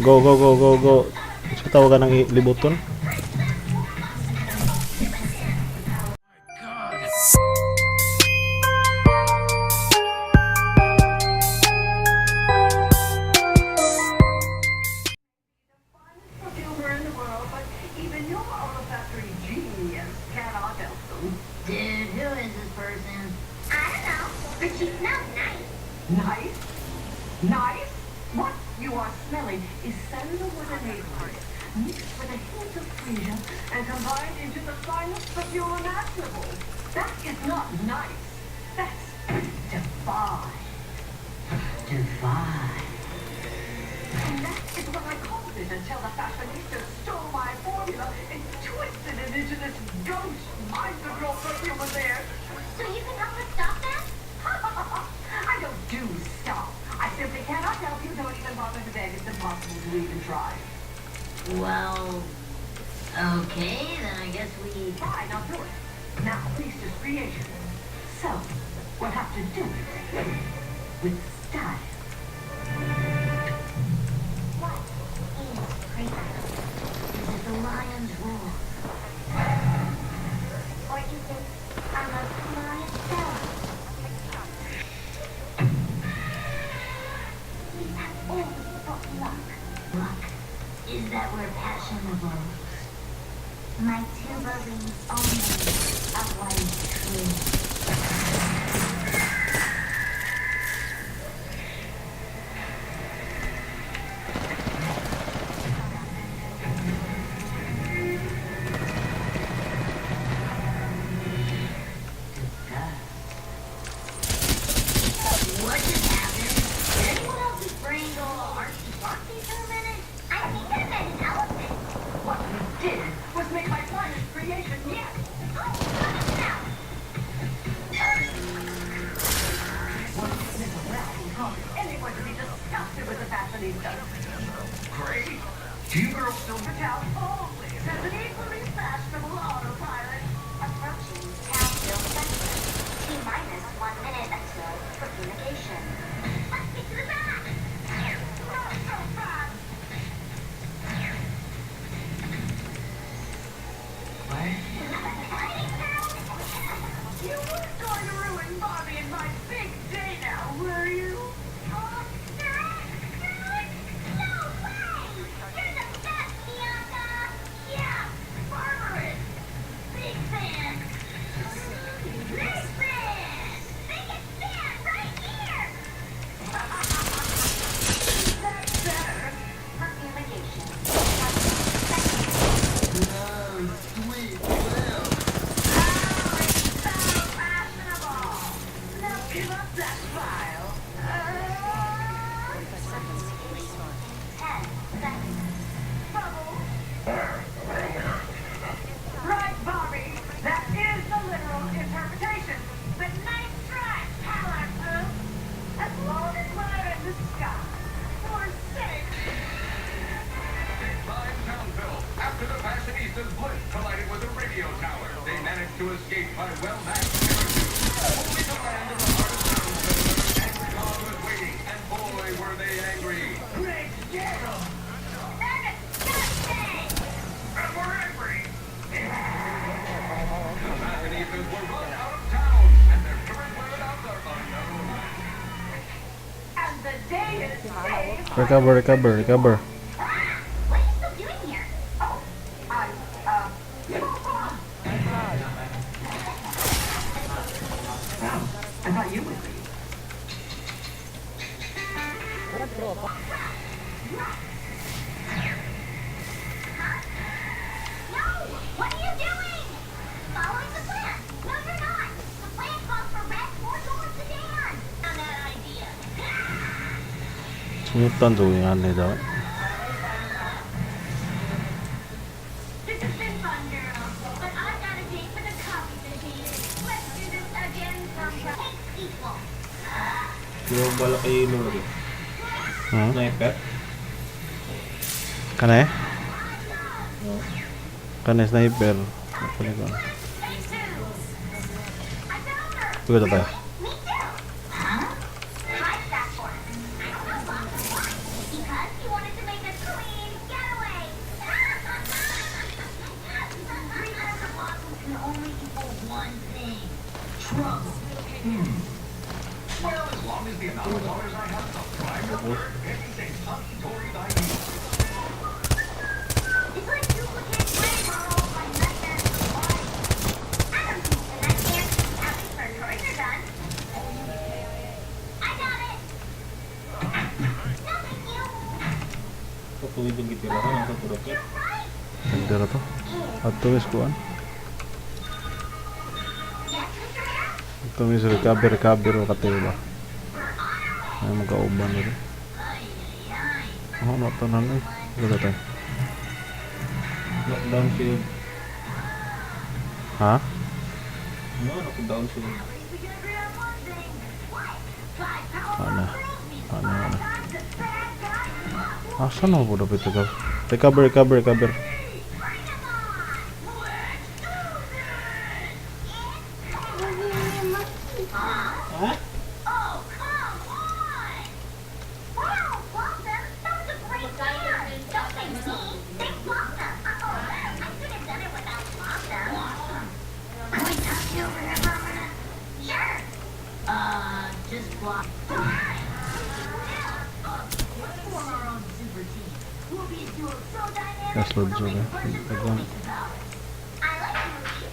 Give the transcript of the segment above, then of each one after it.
Go, go, go, go, go. So tawagan ng libuton. Perfumer in the world, but even your olfactory genius cannot help them. Dude, who is this person? I don't know, but she smells nice. Nice? Nice? What you are smelling is sandalwood and acorns, mixed with a hint of freesia and combined into the finest perfume imaginable. That is not nice. That's divine. Divine. And that is what I called it until the fashionista stole my formula and twisted it into this ghost mind-control perfume of theirs. So you can help us stop that? I don't do stuff. I simply cannot help you. Don't even bother to beg. It's impossible to even try. Well, okay, then I guess we... Fine, I'll do it. Now, Priestess creation. So, we'll have to do it with style. What is crazy? Is it the lion's roar? Or is it our most glorious Bella? We have always felt luck. Luck? Is that where passion evolves? My two believes only of what is true. What just happened? Did anyone else's brain go all artsy-fartsy for a minute? I think I met an elephant. What we did was make my finest creation yet. Oh, look now. What is around can cause anyone to be disgusted with the fashionista. Great. You girls still tell always has an equally fashionable autopilot. Approaching Calville Center. T-minus 1 minute until communication. Let's get to the back. Not so fast. You weren't going to ruin Bobby and my big day now, were you? Oh, no, no way! You're the best, Bianca! Yeah, Margaret. Big fan! Big fan! Biggest fan right here! That's better. Communication. No, sweet Will. Oh, it's so fashionable. Now give up that file. 10 seconds. Bubble. Right, Bobby. That is the literal interpretation. But nice try, Alexa. As long as we're in the sky, we're safe. Live sound film. After the fashionistas Bush collided with a radio tower, they managed to escape by well-matched parachute. Only the land of the hardest sound filter, angry God was waiting, and boy were they angry. Great deal. They're disgusting! And we're angry. The fashionistas were run out of town, and their current whereabouts are unknown. And the day is saved. Recover, recover, recover. Ah! What are you still doing here? Oh, I, I thought you would be. No! What are you doing? Following the plan. No, you're not. The plan calls for red or gold sedan. On that idea. Sunutan tuwingan daw. This has been fun, girls. But I've got a date for the coffee machine. Let's do this again sometime. Takes equal. Yung balak kay Lord. Ha? Sniper. Kanay? No. Kanay sniper. Ano ko? Hey, Suze. I found her. Tuwa tayo. Me too. Huh? Try that for us. I don't know, Bob. Why? Because he wanted to make us It's like duplicate flavor rolled by nightmares of life. I don't think the nightmares, at least for toys, are done. I got it. No, thank you. Patuloy yung gitirahan ang satu roket. You're right. Hindi na to. At tumis kuan. Yes, Mr. Mayor? Tumis recover o katayo ba? Ay magkauban nito. Oh, matanan eh. Wala tayo. Knockdown shield. Ha? No, knockdown shield. We can agree on one thing. What? Five powerful Ano? girls meet Ano? Ano? times the bad guys. Asan ako po dapat ito? Recover. Bring them on. Let's do this. Ha? Oh, come on! Wow, Blossom, that was a great plan! Don't say me, say Blossom! Oh, I could have done it without Blossom. Can we talk to you over here for a minute? Sure! Just block. Fine! Form our own super team. We'll be a duo so dynamic, Yes, Lord, we'll make Zola. a bunch of Again. movies about it. I like movies.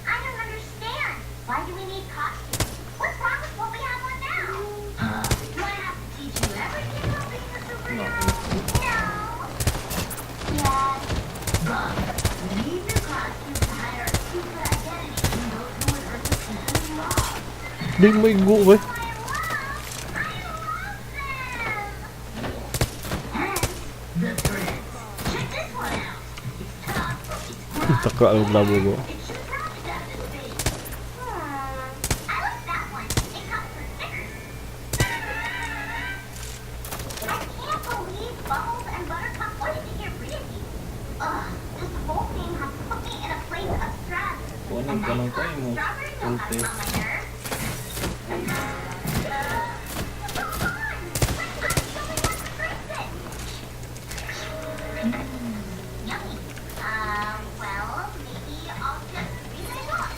I don't understand. Why do we need costumes? What's wrong with what we have on now? Do I have to teach you everything about being a superhero? No. Yes. Look, we need new costumes to hide our secret identity from those who would hurt the people we love. Di mo igo ba? The threads. Check this one out. It's tough. It's rough. Taka ang labo ko. It shoots rockets out of its face. I like that one. It comes with stickers. I can't believe Bubbles and Buttercup wanted to get rid of you. Ugh, this whole thing has put me in a place of stress. Kunin ka ng tayo mo. Strawberry milk Ulte. has on my nerves. Come on! Let's show me what to drink it. Yummy. Well, maybe I'll just read it off.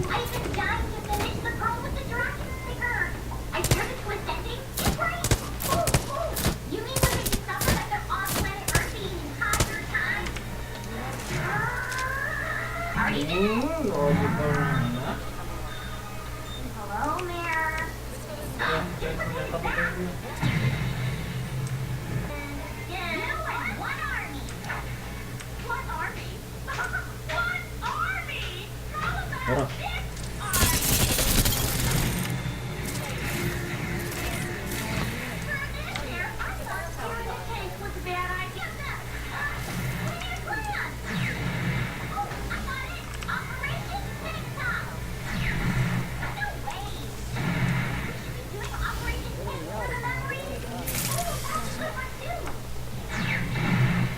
I've been dying to finish The Girl with the Dragon sticker. I hear the twist ending. It's great. Ooh. You mean when they discover that they're on planet Earth the entire time? Already did it. Oh, bitaw na na. Hello, Mayor. You and one army. What army? What army? How about Tara. this army? For a minute there, I thought stealing the tank was a bad idea. We need a plan. Oh, I got it. Operation Tank Top. No way. We should be doing Operation Tank for the memory. Oh, that's a good one too.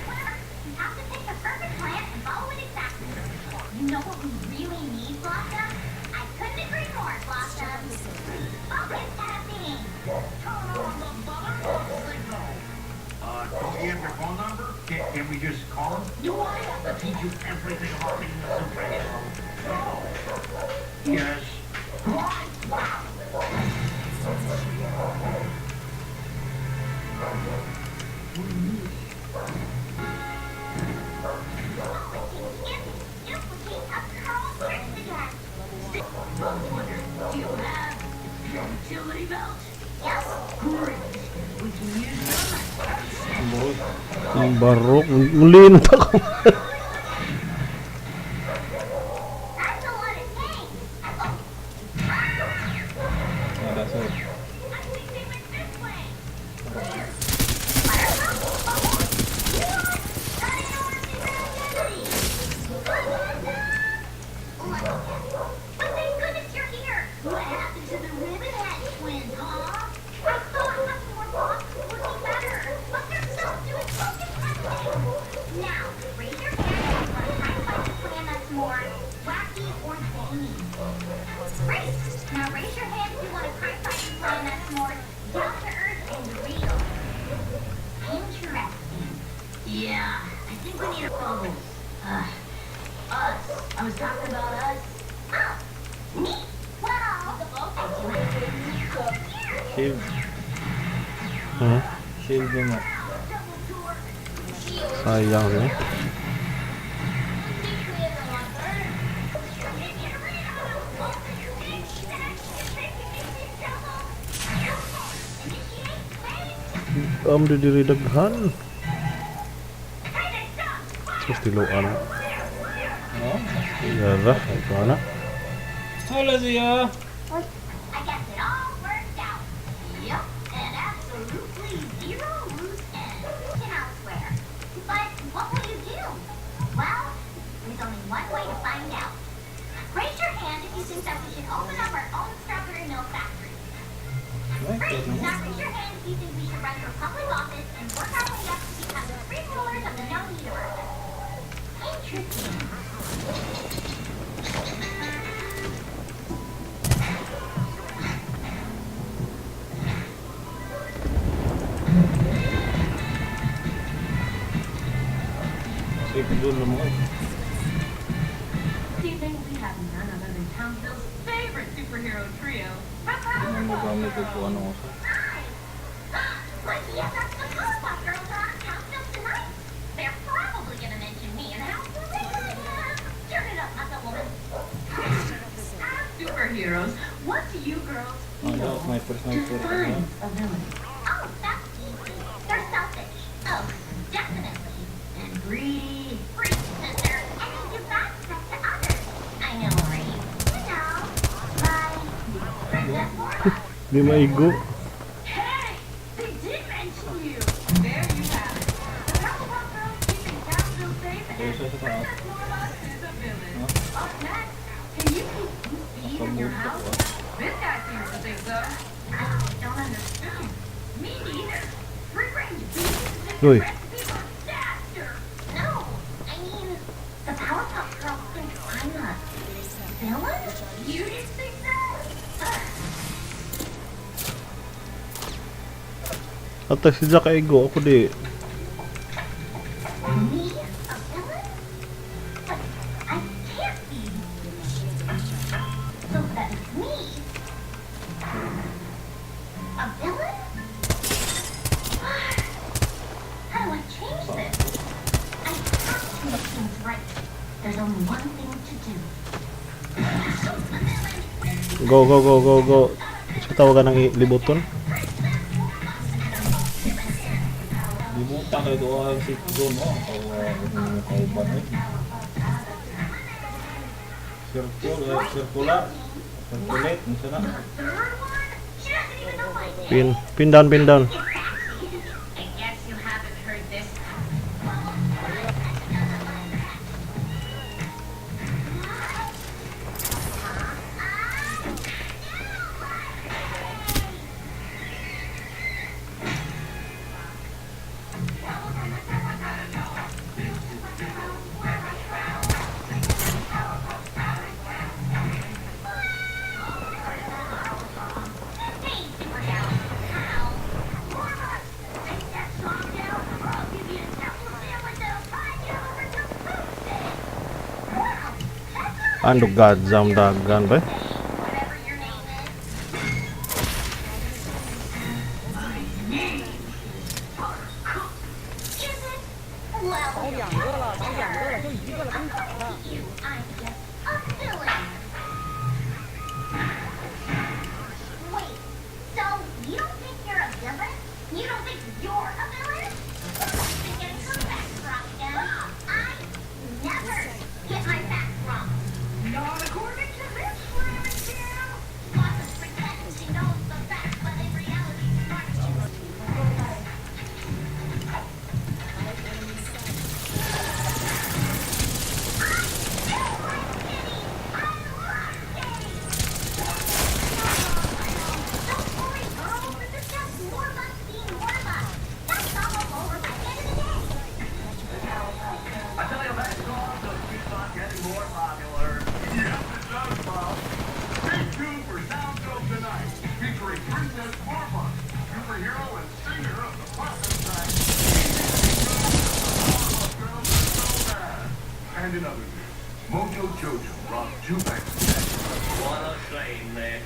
Whatever. We have to pick the perfect plan and follow it exactly. You know what we really need, Blossom? I couldn't agree more, Blossom. Focus, Tapping. Turn on the motherfucking signal. Don't you have your phone number? Can we just call him? Do I have to teach you everything about being a superhero? No. Yes. Duplicate of Carl Tricks again. Do you have your utility belt? Yes. Great. We can use them. Ang barok. Mulinot ako. That's a lot of tanks. Nada, sir. I think they went this way. Thank goodness you're here. What happened to the Ribbonhead twins, huh? I thought some more boxes would be better, but they're still doing focus testing. Now, raise your hand if you want to try and find a plan that's more wacky or zany. Great. Now raise your hand if you want to try and find a plan that's more down to earth and real. Interesting. Yeah, I think we need a bubble. Us. I was talking about us. Oh, me? Well, I do Shield. Hmm? Shield mo. Sayang eh. Di diri daghan. Sus tiluan. Oh, Yarah, ito na. hala siya. I guess it all worked out. Yep, and absolutely zero loose ends. And elsewhere. But what will you do? Well, there's only one way to find out. Raise your hand if you think that we should open up our own strawberry milk factory. Great. Now raise your hand if you think we should run for public office and work our way up to become the free rulers of the known universe. Interesting. Safe dulo mo. Do you think we have none other than Townsville's favorite superhero trio? Ano mo gamit ito? Ano ko sa? Like, yeah, that's the Powerpuff Girls are on Countdown tonight. They're probably gonna mention me and how turn it up, Muscle Woman. As superheroes, what do you girls Oh, feel that was my first night for defines a villain? Oh, that's easy. They're selfish. Oh, definitely. And greedy. Freaks, and they're and they do bad stuff to others. I know, right? You know, like Princess Morla. Di maigo. Hey! They did mention you! There you have it. The Powerpuff Girls keeping Townsville safe and There's a tao. Princess Morla is a villain. Huh? Up next, can you keep Blue Bees in your house? This guy seems to think so. I don't understand. Me neither. Free range bees Uy. and recipe for disaster. No, I mean, the Powerpuff Girls think I'm a villain? You didn't think so? Ate si Jack aigo ako di. Me? A villain? But I can't be. So that's me. A villain? How do I change this? I have to make things right. There's only one thing to do. Go, go, go, go, go. Sa tawagan ng libuton. Libutan kayo doon si Zone mo. Kauban eh. Circular. Circulate. Ano siya na? Third one? She doesn't even know my name. Pin down, pin down. I guess you haven't heard this. Hey, Superhero. Ow. Mormon, take that song down or I'll give you a temple sandwich that'll tie you over to Tuesday. Wow, that's not Ando gadzam dagan ba? whatever your name is. Is it? Well, you, I'm just a villain. Wait, so you don't think you're a villain? You don't think you're a villain? Then get your facts wrong again. I never get my facts wrong. Not according to this flaming jam. Bosses pretend she knows the facts, but in reality, not you. Don't worry, girls. This is just more of us being more of us. That's all over by the end of the day. I tell you, that song just keeps on getting more popular. Yes, it does, Bob. Stay tuned for Sound Show tonight, featuring Princess Marfa, superhero and singer of the Platinum Track. Girls are so bad. And in other news, Mojo Jojo robbed 2 banks. What a shame, Nick.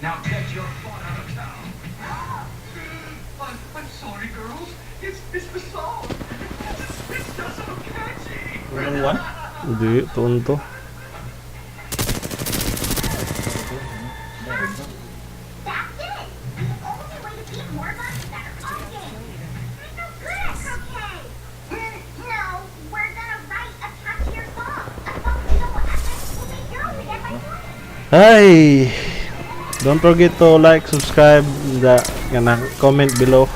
Now get your butt out of town. I'm sorry, girls. It's the song. It's just so catchy. 1-1? Hindi, tonto. Meron ba? That's it! The only way to beat Morgoth is at a croquet. We're so good at croquet! No, we're gonna write a catchier song. A song we know will make girls again by doing. Hey! Don't forget to like, subscribe, comment below.